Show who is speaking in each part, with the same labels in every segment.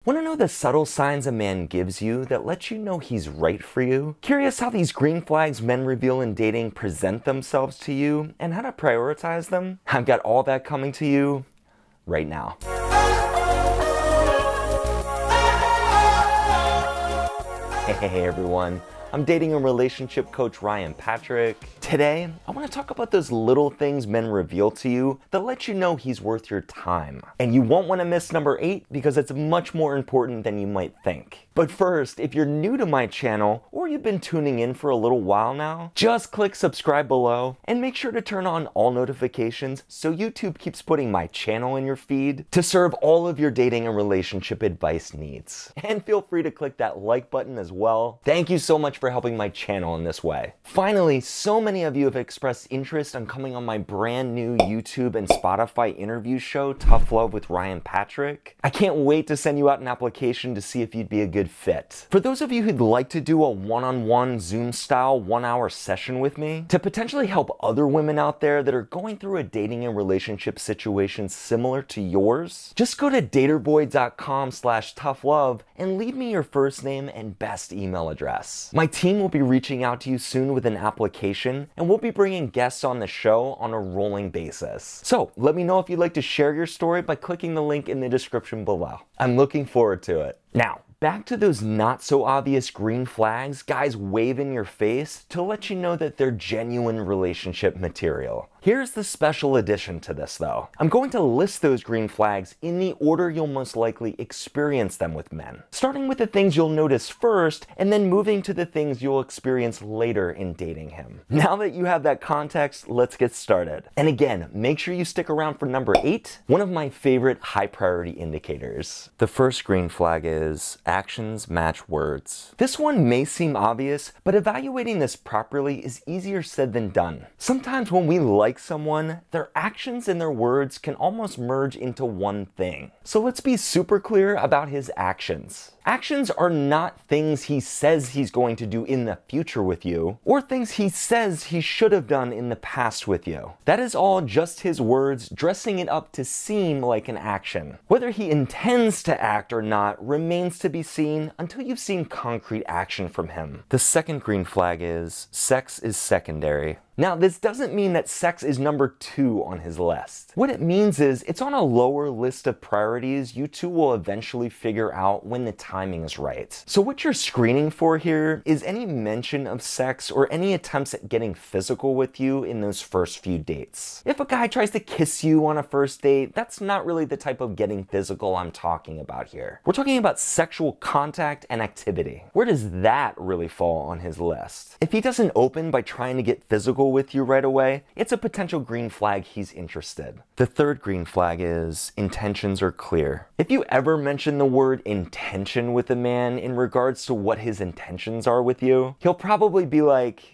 Speaker 1: Want to know the subtle signs a man gives you that let you know he's right for you? Curious how these green flags men reveal in dating present themselves to you and how to prioritize them? I've got all that coming to you right now. Hey everyone, I'm dating and relationship coach Ryan Patrick. Today, I want to talk about those little things men reveal to you that let you know he's worth your time. And you won't want to miss number 8 because it's much more important than you might think. But first, if you're new to my channel or you've been tuning in for a little while now, just click subscribe below and make sure to turn on all notifications so YouTube keeps putting my channel in your feed to serve all of your dating and relationship advice needs. And feel free to click that like button as well. Thank you so much for helping my channel in this way. Finally, so many of you have expressed interest on coming on my brand new YouTube and Spotify interview show, Tough Love with Ryan Patrick. I can't wait to send you out an application to see if you'd be a good fit. For those of you who'd like to do a one-on-one Zoom style 1-hour session with me to potentially help other women out there that are going through a dating and relationship situation similar to yours, just go to daterboy.com/toughlove and leave me your first name and best email address. My team will be reaching out to you soon with an application, and we'll be bringing guests on the show on a rolling basis. So let me know if you'd like to share your story by clicking the link in the description below. I'm looking forward to it. Now, back to those not so obvious green flags guys wave in your face to let you know that they're genuine relationship material. Here's the special addition to this though. I'm going to list those green flags in the order you'll most likely experience them with men. Starting with the things you'll notice first and then moving to the things you'll experience later in dating him. Now that you have that context, let's get started. And again, make sure you stick around for number 8, one of my favorite high priority indicators. The first green flag is actions match words. This one may seem obvious, but evaluating this properly is easier said than done. Sometimes when we like someone, their actions and their words can almost merge into one thing. So let's be super clear about his actions. Actions are not things he says he's going to do in the future with you, or things he says he should have done in the past with you. That is all just his words dressing it up to seem like an action. Whether he intends to act or not remains to be seen until you've seen concrete action from him. The second green flag is sex is secondary. Now, this doesn't mean that sex is number 2 on his list. What it means is it's on a lower list of priorities you two will eventually figure out when the timing is right. So what you're screening for here is any mention of sex or any attempts at getting physical with you in those first few dates. If a guy tries to kiss you on a first date, that's not really the type of getting physical I'm talking about here. We're talking about sexual contact and activity. Where does that really fall on his list? If he doesn't open by trying to get physical with you right away, it's a potential green flag he's interested. The third green flag is intentions are clear. If you ever mention the word intention with a man in regards to what his intentions are with you, he'll probably be like,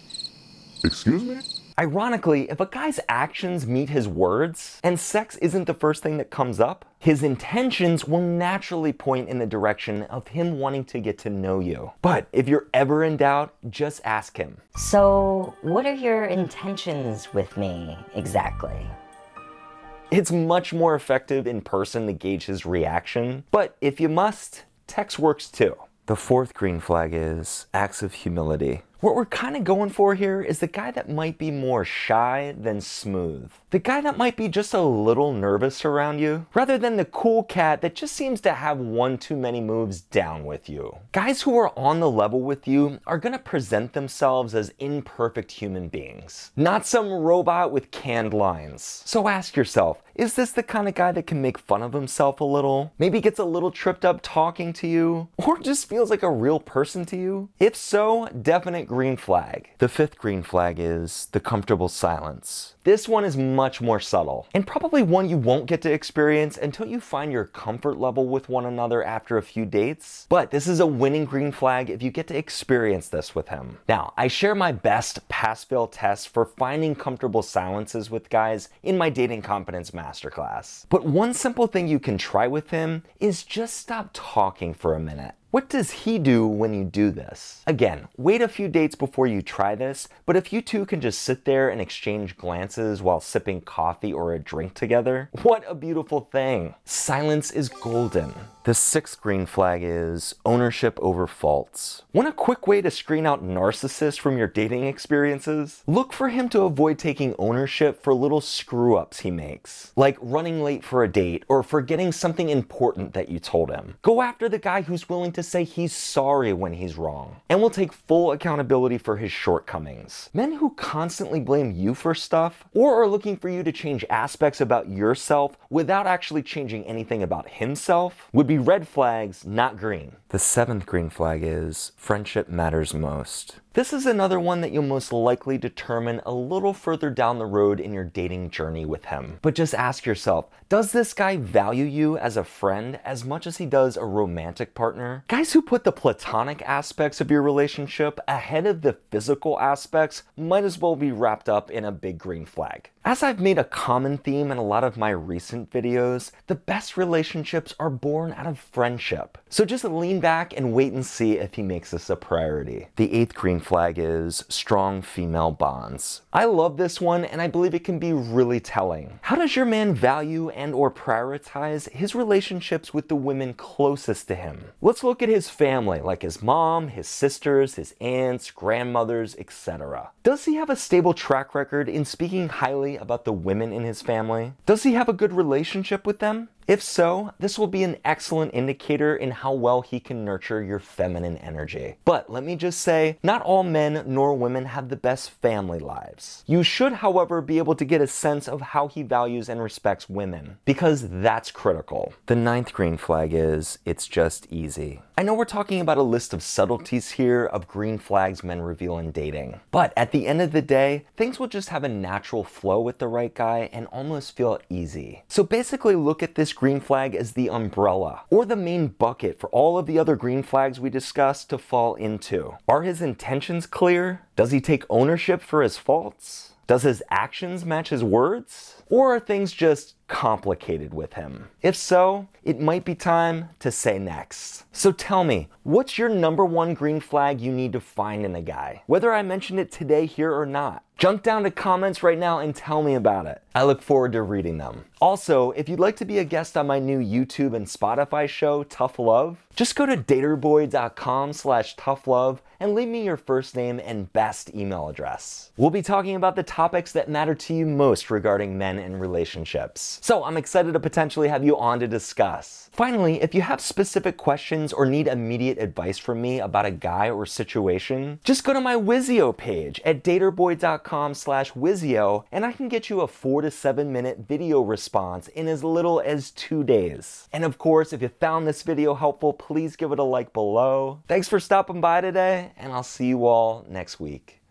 Speaker 1: "Excuse me?" Ironically, if a guy's actions meet his words, and sex isn't the first thing that comes up, his intentions will naturally point in the direction of him wanting to get to know you. But if you're ever in doubt, just ask him.
Speaker 2: So, what are your intentions with me exactly?
Speaker 1: It's much more effective in person to gauge his reaction, but if you must, text works too. The fourth green flag is acts of humility. What we're kind of going for here is the guy that might be more shy than smooth. The guy that might be just a little nervous around you, rather than the cool cat that just seems to have one too many moves down with you. Guys who are on the level with you are gonna present themselves as imperfect human beings, not some robot with canned lines. So ask yourself, is this the kind of guy that can make fun of himself a little? Maybe gets a little tripped up talking to you? Or just feels like a real person to you? If so, definite green flag. The fifth green flag is the comfortable silence. This one is much more subtle, and probably one you won't get to experience until you find your comfort level with one another after a few dates. But this is a winning green flag if you get to experience this with him. Now, I share my best pass-fail tests for finding comfortable silences with guys in my Dating Confidence Masterclass. But one simple thing you can try with him is just stop talking for a minute. What does he do when you do this? Again, wait a few dates before you try this, but if you two can just sit there and exchange glances while sipping coffee or a drink together, what a beautiful thing. Silence is golden. The sixth green flag is ownership over faults. Want a quick way to screen out narcissists from your dating experiences? Look for him to avoid taking ownership for little screw-ups he makes, like running late for a date or forgetting something important that you told him. Go after the guy who's willing to say he's sorry when he's wrong, and will take full accountability for his shortcomings. Men who constantly blame you for stuff, or are looking for you to change aspects about yourself without actually changing anything about himself, would be red flags, not green. The seventh green flag is friendship matters most. This is another one that you'll most likely determine a little further down the road in your dating journey with him. But just ask yourself, does this guy value you as a friend as much as he does a romantic partner? Guys who put the platonic aspects of your relationship ahead of the physical aspects might as well be wrapped up in a big green flag. As I've made a common theme in a lot of my recent videos, the best relationships are born out of friendship. So just lean back and wait and see if he makes this a priority. The eighth green flag is strong female bonds. I love this one, and I believe it can be really telling. How does your man value and or prioritize his relationships with the women closest to him? Let's look at his family, like his mom, his sisters, his aunts, grandmothers, etc. Does he have a stable track record in speaking highly about the women in his family? Does he have a good relationship with them? If so, this will be an excellent indicator in how well he can nurture your feminine energy. But let me just say, not all men nor women have the best family lives. You should, however, be able to get a sense of how he values and respects women, because that's critical. The ninth green flag is, it's just easy. I know we're talking about a list of subtleties here of green flags men reveal in dating, but at the end of the day, things will just have a natural flow with the right guy and almost feel easy. So basically look at this green flag as the umbrella, or the main bucket for all of the other green flags we discussed to fall into. Are his intentions clear? Does he take ownership for his faults? Does his actions match his words? Or are things just complicated with him? If so, it might be time to say next. So tell me, what's your #1 green flag you need to find in a guy? Whether I mentioned it today here or not. Jump down to comments right now and tell me about it. I look forward to reading them. Also, if you'd like to be a guest on my new YouTube and Spotify show, Tough Love, just go to daterboy.com/toughlove and leave me your first name and best email address. We'll be talking about the topics that matter to you most regarding men and relationships. So I'm excited to potentially have you on to discuss. Finally, if you have specific questions or need immediate advice from me about a guy or situation, just go to my Wizio page at daterboy.com/Wizio and I can get you a 4 to 7 minute video response in as little as 2 days. And of course, if you found this video helpful, please give it a like below. Thanks for stopping by today, and I'll see you all next week.